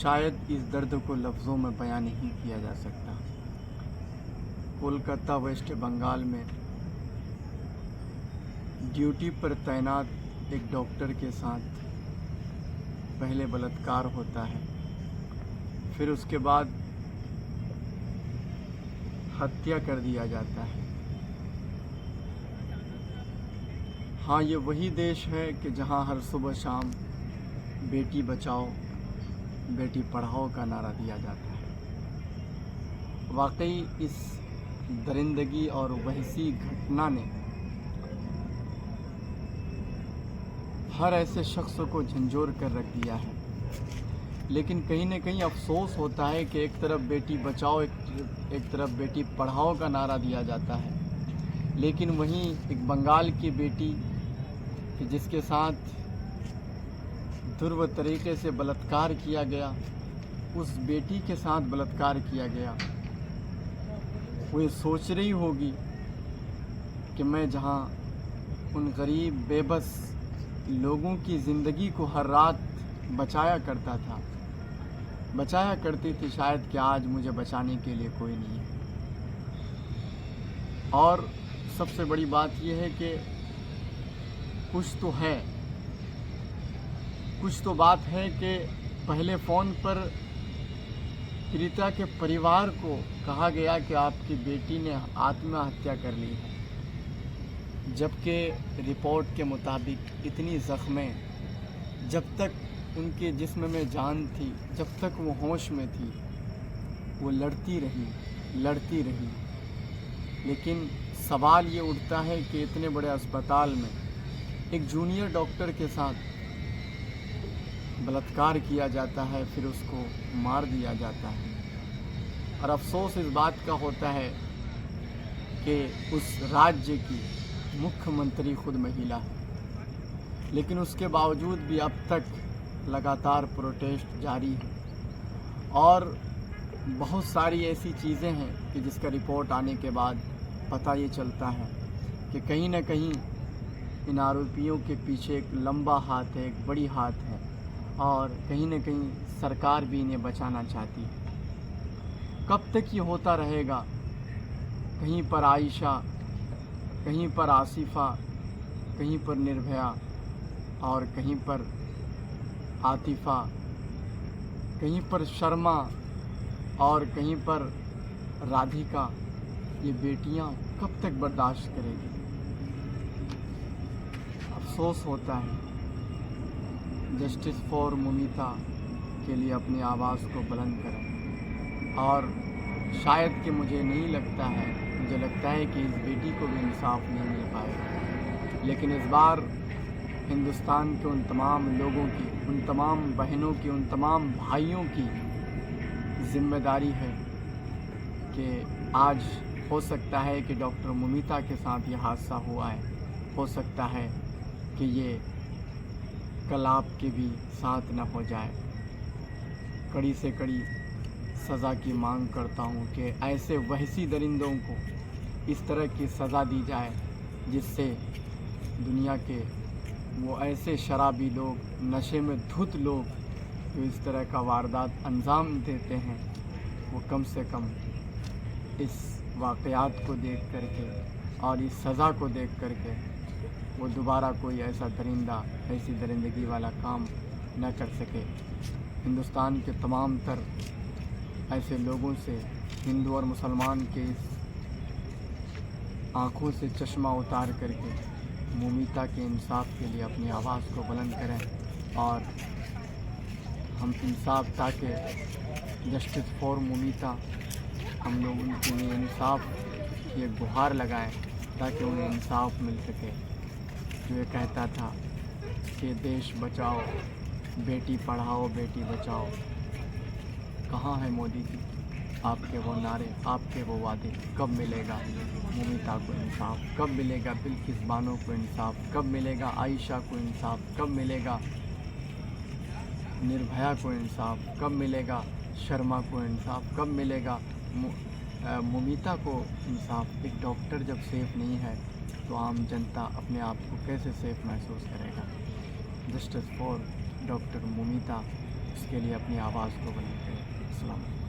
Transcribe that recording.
शायद इस दर्द को लफ्ज़ों में बयां नहीं किया जा सकता। कोलकाता वेस्ट बंगाल में ड्यूटी पर तैनात एक डॉक्टर के साथ पहले बलात्कार होता है, फिर उसके बाद हत्या कर दिया जाता है। हाँ, ये वही देश है कि जहाँ हर सुबह शाम बेटी बचाओ बेटी पढ़ाओ का नारा दिया जाता है। वाकई इस दरिंदगी और वहशी घटना ने हर ऐसे शख्स को झंझोर कर रख दिया है। लेकिन कहीं न कहीं अफसोस होता है कि एक तरफ बेटी बचाओ एक तरफ बेटी पढ़ाओ का नारा दिया जाता है, लेकिन वहीं एक बंगाल की बेटी कि जिसके साथ दुर्व तरीके से बलात्कार किया गया, उस बेटी के साथ बलात्कार किया गया, वो ये सोच रही होगी कि मैं जहाँ उन गरीब बेबस लोगों की ज़िंदगी को हर रात बचाया करता था, बचाया करती थी, शायद कि आज मुझे बचाने के लिए कोई नहीं है। और सबसे बड़ी बात यह है कि कुछ तो है, कुछ तो बात है कि पहले फ़ोन पर पीड़िता के परिवार को कहा गया कि आपकी बेटी ने आत्महत्या कर ली है, जबकि रिपोर्ट के मुताबिक इतनी ज़ख्में, जब तक उनके जिस्म में जान थी, जब तक वो होश में थी, वो लड़ती रही। लेकिन सवाल ये उठता है कि इतने बड़े अस्पताल में एक जूनियर डॉक्टर के साथ बलात्कार किया जाता है, फिर उसको मार दिया जाता है। और अफसोस इस बात का होता है कि उस राज्य की मुख्यमंत्री खुद महिला है, लेकिन उसके बावजूद भी अब तक लगातार प्रोटेस्ट जारी है। और बहुत सारी ऐसी चीज़ें हैं कि जिसका रिपोर्ट आने के बाद पता ये चलता है कि कहीं ना कहीं इन आरोपियों के पीछे एक लंबा हाथ है, एक बड़ी हाथ है, और कहीं ना कहीं सरकार भी इन्हें बचाना चाहती है। कब तक ये होता रहेगा? कहीं पर आयशा, कहीं पर आसिफा, कहीं पर निर्भया, और कहीं पर आतिफा, कहीं पर शर्मा, और कहीं पर राधिका। ये बेटियां कब तक बर्दाश्त करेगी? अफसोस होता है। जस्टिस फॉर मोमिता के लिए अपनी आवाज़ को बुलंद करें। और शायद कि मुझे लगता है कि इस बेटी को भी इंसाफ नहीं मिल पाएगा। लेकिन इस बार हिंदुस्तान के उन तमाम लोगों की, उन तमाम बहनों की, उन तमाम भाइयों की जिम्मेदारी है कि आज हो सकता है कि डॉक्टर मोमिता के साथ ये हादसा हुआ है, हो सकता है कि ये कल आपके भी साथ न हो जाए। कड़ी से कड़ी सज़ा की मांग करता हूँ कि ऐसे वहशी दरिंदों को इस तरह की सज़ा दी जाए जिससे दुनिया के वो ऐसे शराबी लोग, नशे में धुत लोग जो इस तरह का वारदात अंजाम देते हैं, वो कम से कम इस वाक़यात को देख करके और इस सज़ा को देख करके वो दोबारा कोई ऐसा दरिंदा, ऐसी दरिंदगी वाला काम न कर सके। हिंदुस्तान के तमाम तर ऐसे लोगों से, हिंदू और मुसलमान के इस आँखों से चश्मा उतार करके मोमिता के इंसाफ के लिए अपनी आवाज़ को बुलंद करें और हम इंसाफ ताकि जस्टिस फॉर मोमिता, हम लोग उनके लिए इंसाफ की एक गुहार लगाएं ताकि उन्हें इंसाफ मिल सके। जो ये कहता था कि देश बचाओ बेटी पढ़ाओ बेटी बचाओ, कहाँ है मोदी जी? आपके वो नारे, आपके वो वादे? कब मिलेगा मोमिता को इंसाफ? कब मिलेगा बिल्किस बानो को इंसाफ? कब मिलेगा आयशा को इंसाफ? कब मिलेगा निर्भया को इंसाफ? कब मिलेगा शर्मा को इंसाफ? कब मिलेगा मोमिता को इंसाफ? एक डॉक्टर जब सेफ़ नहीं है तो आम जनता अपने आप को कैसे सेफ़ महसूस करेगा? जस्टिस फॉर डॉक्टर मोमिता, इसके लिए अपनी आवाज़ को बुलंद करें।